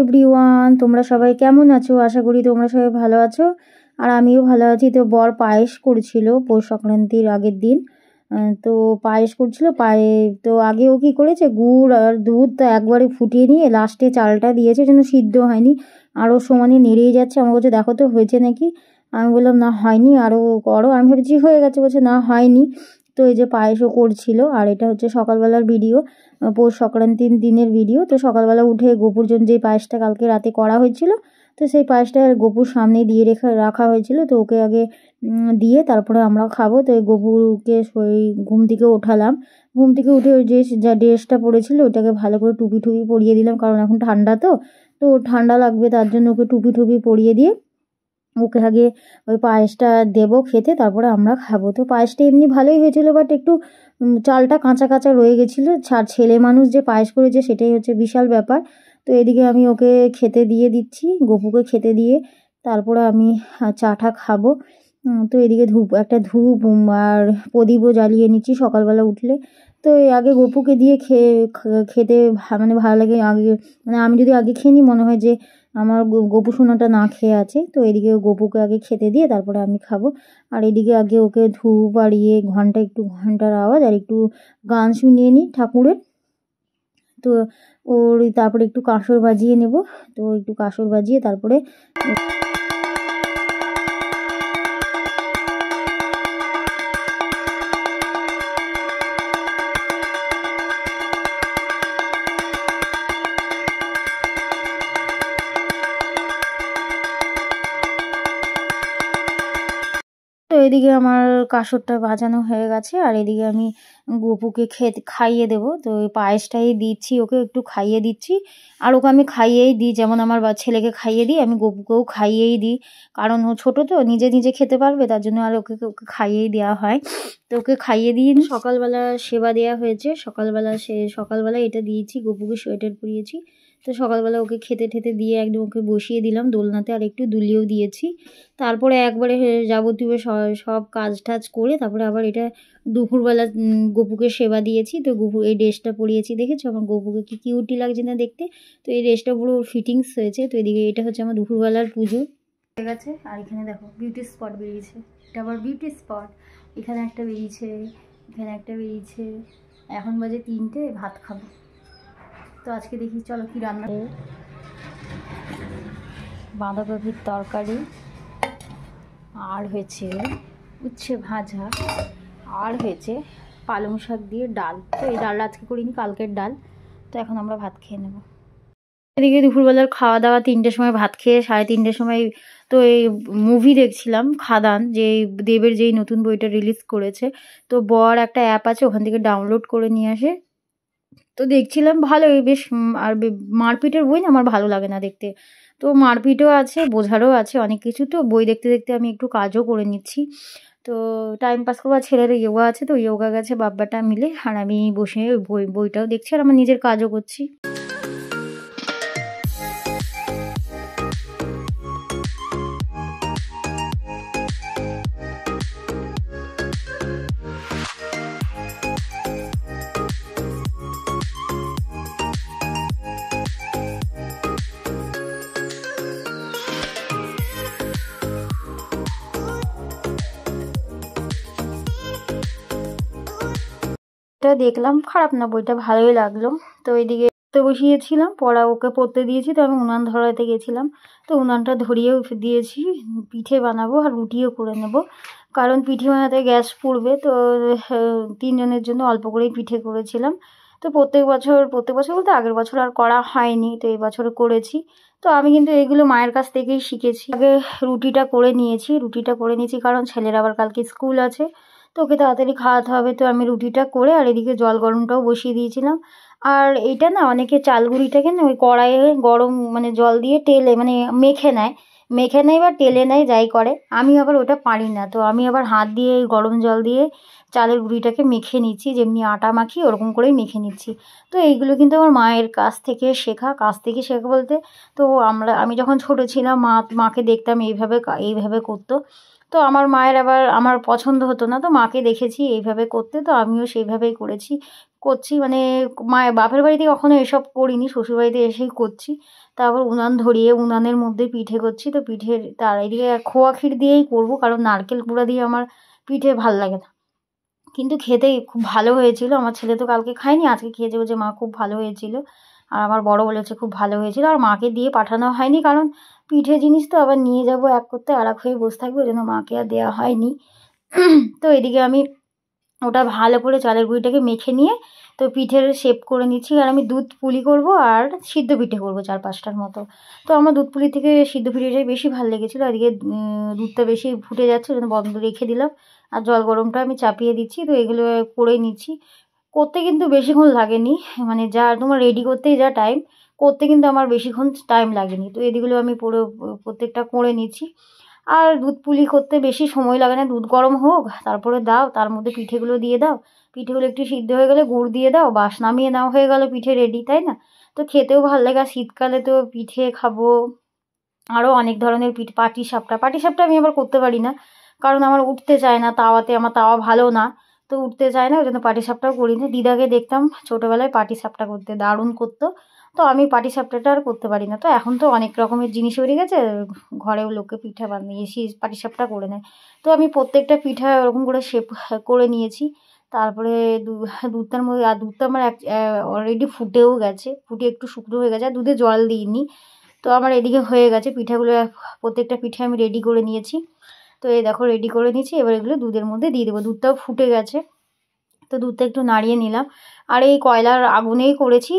Everyone, তোমরা সবাই কেমন আছো? আশা করি তোমরা সবাই ভালো আছো আর আমিও ভালো আছি। তো বর পায়েস করছিল পৌষ সংক্রান্তির আগের দিন। তো পায়েস করছিল তো আগে ও কী করেছে, গুড় আর দুধ তো একবারে ফুটিয়ে নিয়ে লাস্টে চালটা দিয়েছে, যেন সিদ্ধ হয়নি, আরও সমানে নেড়েই যাচ্ছে। আমার কাছে দেখো তো হয়েছে নাকি। আমি বললাম না হয়নি, আরও করো। আমি ভেবেছি হয়ে গেছে, বলছে না হয়নি। তো এই যে পায়েসও করছিল। আর এটা হচ্ছে সকালবেলার ভিডিও, পৌষ সংক্রান্তির দিনের ভিডিও। তো সকালবেলা উঠে গোপুর জন্য যে পায়েসটা কালকে রাতে করা হয়েছিল, তো সেই পায়েসটা গোপুর সামনে দিয়ে রাখা হয়েছিল। তো ওকে আগে দিয়ে তারপরে আমরা খাবো। তো এই গোপুকে ঘুম থেকে ওঠালাম। ঘুম থেকে উঠে ওই যা ড্রেসটা পরেছিল ওটাকে ভালো করে টুপি পরিয়ে দিলাম, কারণ এখন ঠান্ডা, তো ঠান্ডা লাগবে, তার জন্য ওকে টুপি পরিয়ে দিয়ে ওকে আগে ওই পায়েসটা দেবো খেতে, তারপরে আমরা খাবো। তো পায়েসটা এমনি ভালোই হয়েছিল, বাট একটু চালটা কাঁচা কাঁচা রয়ে গেছিলো। ছেলে মানুষ যে পায়েস করেছে সেটাই হচ্ছে বিশাল ব্যাপার। তো এদিকে আমি ওকে খেতে দিয়ে দিচ্ছি, গপুকে খেতে দিয়ে তারপরে আমি চাটা খাবো। তো এদিকে একটা ধূপ আর প্রদীপও জ্বালিয়ে নিচ্ছি সকালবেলা উঠলে। তো আগে গপুকে দিয়ে খেতে মানে ভালো লাগে। আগে মানে আমি যদি আগে খেয়ে নিই, মনে হয় যে আমার গপু সোনাটা না খেয়ে আছে। তো এদিকে গপুকে আগে খেতে দিয়ে তারপরে আমি খাবো। আর এদিকে আগে ওকে ধূপ আর ঘন্টার আওয়াজ আর একটু গান শুনিয়ে নিই ঠাকুরের। তো তারপরে একটু কাঁসর বাজিয়ে নেব। তো একটু কাঁসর বাজিয়ে তারপরে তো এদিকে আমার কাঁসরটা বাজানো হয়ে গেছে। আর এদিকে আমি গপুকে খাইয়ে দেবো। তো ওই পায়েসটাই দিচ্ছি, ওকে একটু খাইয়ে দিচ্ছি। আর ওকে আমি খাইয়েই দিই, যেমন আমার ছেলেকে খাইয়ে দিই, আমি গপুকেও খাইয়েই দিই। কারণ ও ছোটো তো নিজে নিজে খেতে পারবে, তার জন্য আর ওকে খাইয়েই দেওয়া হয়। তো ওকে খাইয়ে দিয়ে সকালবেলা সেবা দেওয়া হয়েছে। সকালবেলা এটা দিয়েছি, গপুকে সোয়েটার পরিয়েছি। তো সকালবেলা ওকে খেতে দিয়ে একদম ওকে বসিয়ে দিলাম দোলনাতে, আর একটু দুলিয়েও দিয়েছি। তারপরে একবারে যাবতীয় সব কাজ টাজ করে তারপরে আবার এটা দুপুরবেলা গপুকে সেবা দিয়েছি। তো এই ড্রেসটা পরিয়েছি, দেখেছো আমার গপুকে কি কিউটি লাগছে না দেখতে। তো এই ড্রেসটা পুরো ফিটিংস হয়েছে। তো এদিকে এটা হচ্ছে আমার দুপুরবেলার পুজো হয়ে গেছে। আর এখানে দেখো বিউটি স্পট বেরিয়েছে, এটা আবার বিউটি স্পট। এখানে একটা বেরিয়েছে, এখানে একটা বেরিয়েছে। এখন বাজে 3টে, ভাত খাবো। তো আজকে দেখি চলো কি রান্না। বাঁধাকপির তরকারি, আর হয়েছে উচ্ছে ভাজা, আর হয়েছে পালং শাক দিয়ে ডাল। তো এই ডালটা আজকে করিনি, কালকের ডাল। তো এখন আমরা ভাত খেয়ে নেব। এদিকে দুপুরবেলার খাওয়া দাওয়া 3টের সময় ভাত খেয়ে 3:30 সময় তো এই মুভি দেখছিলাম খাদান, যে দেবের যেই নতুন বইটা রিলিজ করেছে। তো বর একটা অ্যাপ আছে, ওখান থেকে ডাউনলোড করে নিয়ে আসে। তো দেখছিলাম, ভালোই বেশ। আর মারপিটের বই না আমার ভালো লাগে না দেখতে। তো মারপিটও আছে, বোঝারও আছে অনেক কিছু। তো বই দেখতে দেখতে আমি একটু কাজও করে নিচ্ছি। তো টাইম পাস করবার, ছেলের যোগা আছে, তো যোগা গেছে বাব্বাটা মিলে, আর আমি বসে বইটাও দেখছি আর আমার নিজের কাজও করছি। এটা দেখলাম, খারাপ না, বইটা ভালোই লাগলো। তো এইদিকে পড়তে বসিয়েছিলাম, পড়া ওকে পড়তে দিয়েছি। তো আমি উনান ধরাতে গেছিলাম, তো উনানটা ধরিয়েও দিয়েছি। পিঠে বানাবো আর রুটিও করে নেব, কারণ পিঠে বানাতে গ্যাস পুড়বে। তো 3 জনের জন্য অল্প করেই পিঠে করেছিলাম। তো প্রত্যেক বছর বলতে আগের বছর আর করা হয়নি, তো এই বছর করেছি। তো আমি কিন্তু এগুলো মায়ের কাছ থেকেই শিখেছি। আগে রুটিটা করে নিয়েছি, কারণ ছেলের আবার কালকে স্কুল আছে, তো ওকে তাড়াতাড়ি খাওয়াতে হবে। তো আমি রুটিটা করে আর এদিকে জল গরমটাও বসিয়ে দিয়েছিলাম। আর এইটা না, অনেকে চাল গুঁড়িটাকে না ওই কড়াইয়ে গরম মানে জল দিয়ে টেলে মানে মেখে নেয় বা টেলে নেয়, যাই করে। আমি আবার ওটা পারি না। তো আমি আবার হাত দিয়ে গরম জল দিয়ে চালের গুঁড়িটাকে মেখে নিচ্ছি, যেমনি আটা মাখি ওরকম করেই মেখে নিচ্ছি। তো এইগুলো কিন্তু আমার মায়ের কাছ থেকে শেখা বলতে, তো আমি যখন ছোটো ছিলাম মাকে দেখতাম এইভাবে করতো। তো আমার মায়ের আবার আমার পছন্দ হতো না, তো মাকে দেখেছি এইভাবে করতে, তো আমিও সেইভাবেই করেছি। করছি, মানে মায়ের বাপের বাড়িতে কখনো এসব করিনি, শ্বশুরবাড়িতে এসেই করছি। তারপর উনান ধরিয়ে উনানের মধ্যে পিঠে করছি। তো পিঠের তার এদিকে খোয়া ক্ষীর দিয়েই করব, কারণ নারকেল কুড়া দিয়ে আমার পিঠে ভাল লাগে না। কিন্তু খেতে খুব ভালো হয়েছিল। আমার ছেলে তো কালকে খায়নি, আজকে খেয়েছে, বলছে মা খুব ভালো হয়েছিল। আর আমার বড় বলেছে খুব ভালো হয়েছিল। আর মাকে দিয়ে পাঠানো হয়নি, কারণ পিঠে জিনিস তো আবার নিয়ে যাব এক করতে, আর এক হয়ে বসে থাকবে, ওই জন্য মাকে আর দেওয়া হয়নি। তো এদিকে আমি ওটা ভালো করে চালের গুঁড়িটাকে মেখে নিয়ে তো পিঠের শেপ করে নিচ্ছি। আর আমি দুধ পুলি করব আর সিদ্ধ পিঠে করব 4-5টার মতো। তো আমার দুধ পুলি থেকে সিদ্ধ পিঠেটাই বেশি ভালো লেগেছিলো। এদিকে দুধটা বেশি ফুটে যাচ্ছে, ওই জন্য বন্ধ রেখে দিলাম। আর জল গরমটা আমি চাপিয়ে দিচ্ছি। তো এগুলো করেই নিচ্ছি। করতে কিন্তু বেশিক্ষণ লাগেনি, মানে যা তোমার রেডি করতেই যা টাইম, করতে কিন্তু আমার বেশিক্ষণ টাইম লাগেনি। তো এদিকগুলো আমি পুরো প্রত্যেকটা করে নিচ্ছি। আর দুধ পুলি করতে বেশি সময় লাগে না, দুধ গরম হোক, তারপরে দাও, তার মধ্যে পিঠেগুলো দিয়ে দাও, পিঠেগুলো একটু সিদ্ধ হয়ে গেলে গুড় দিয়ে দাও, বাস নামিয়ে নাও, হয়ে গেল পিঠে রেডি, তাই না? তো খেতেও ভালো লাগে। আর শীতকালে তো পিঠে খাবো, আরও অনেক ধরনের পিঠে, পাটিসাপটা আমি আবার করতে পারি না, কারণ আমার উঠতে চায় না তাওয়াতে, আমার তাওয়া ভালো না, তো উঠতে চায় না, ওই জন্য পাটিসাপটাও করি না। দিদাকে দেখতাম ছোটোবেলায় পাটিসাপটা করতে, দারুণ করতো। তো আমি পাটিসাপটাটা আর করতে পারি না। তো এখন তো অনেক রকমের জিনিস বেরিয়ে গেছে, ঘরেও লোকে পিঠা বানিয়ে পাটিসাপটা করে নেয়। তো আমি প্রত্যেকটা পিঠা ওরকম করে শেপ করে নিয়েছি। তারপরে দুধটার মধ্যে, আর দুধটা আমার অলরেডি ফুটেও গেছে, ফুটে একটু শুকনো হয়ে গেছে, আর দুধে জল দিইনি। তো আমার এদিকে হয়ে গেছে পিঠাগুলো, প্রত্যেকটা পিঠে আমি রেডি করে নিয়েছি। তো এই দেখো রেডি করে নিয়েছি, এবার এগুলো দুধের মধ্যে দিয়ে দেবো। দুধটাও ফুটে গেছে, তো দুধটা একটু নাড়িয়ে নিলাম। আর এই কয়লার আগুনেই করেছি,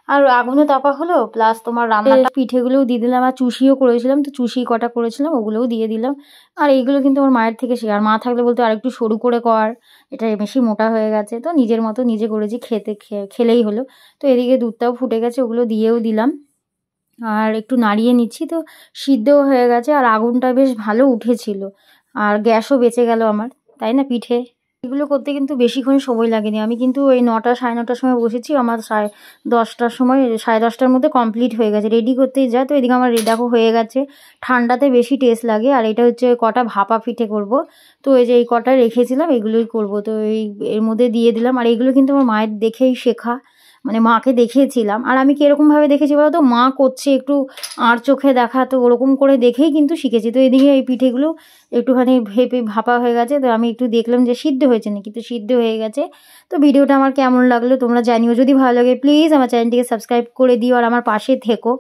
আর আগুনে তাপা হলো, প্লাস তোমার রান্নাটা পিঠেগুলোও দিয়ে দিলাম। আর চুষিও করেছিলাম, তো চুষি কটা করেছিলাম ওগুলোও দিয়ে দিলাম। আর এইগুলো কিন্তু আমার মায়ের থেকে শেখা, আর মা থাকলে বলতে আর একটু সরু করে কর, এটা বেশি মোটা হয়ে গেছে। তো নিজের মতো নিজে করেছি, খেলেই হলো। তো এদিকে দুধটাও ফুটে গেছে, ওগুলো দিয়েও দিলাম। আর একটু নাড়িয়ে নিচ্ছি, তো সিদ্ধও হয়ে গেছে, আর আগুনটা বেশ ভালো উঠেছিল, আর গ্যাসও বেঁচে গেল আমার, তাই না? পিঠে এগুলো করতে কিন্তু বেশিক্ষণ সময় লাগেনি। আমি কিন্তু ওই 9টা 9:30টার সময় বসেছি, আমার 10টার সময় 10:30টার মধ্যে কমপ্লিট হয়ে গেছে, রেডি করতেই যায়। তো এদিকে আমার দেখো হয়ে গেছে। ঠান্ডাতে বেশি টেস্ট লাগে। আর এটা হচ্ছে কটা ভাপা পিঠে করব। তো এই যে এই কটা রেখেছিলাম, এগুলোই করব। তো এর মধ্যে দিয়ে দিলাম। আর এগুলো কিন্তু আমার মায়ের দেখেই শেখা, মানে মাকে দেখিয়েছিলাম। আর আমি কীরকমভাবে দেখেছি বলো তো, মা করছে একটু আর চোখে দেখা, তো ওরকম করে দেখেই কিন্তু শিখেছি। তো এদিকে এই পিঠেগুলো একটুখানি ভাপা হয়ে গেছে, তো আমি একটু দেখলাম যে সিদ্ধ হয়েছে নাকি, তো সিদ্ধ হয়ে গেছে। তো ভিডিওটা আমার কেমন লাগলো তোমরা জানিও, যদি ভালো লাগে প্লিজ আমার চ্যানেলটিকে সাবস্ক্রাইব করে দিও আর আমার পাশে থেকো।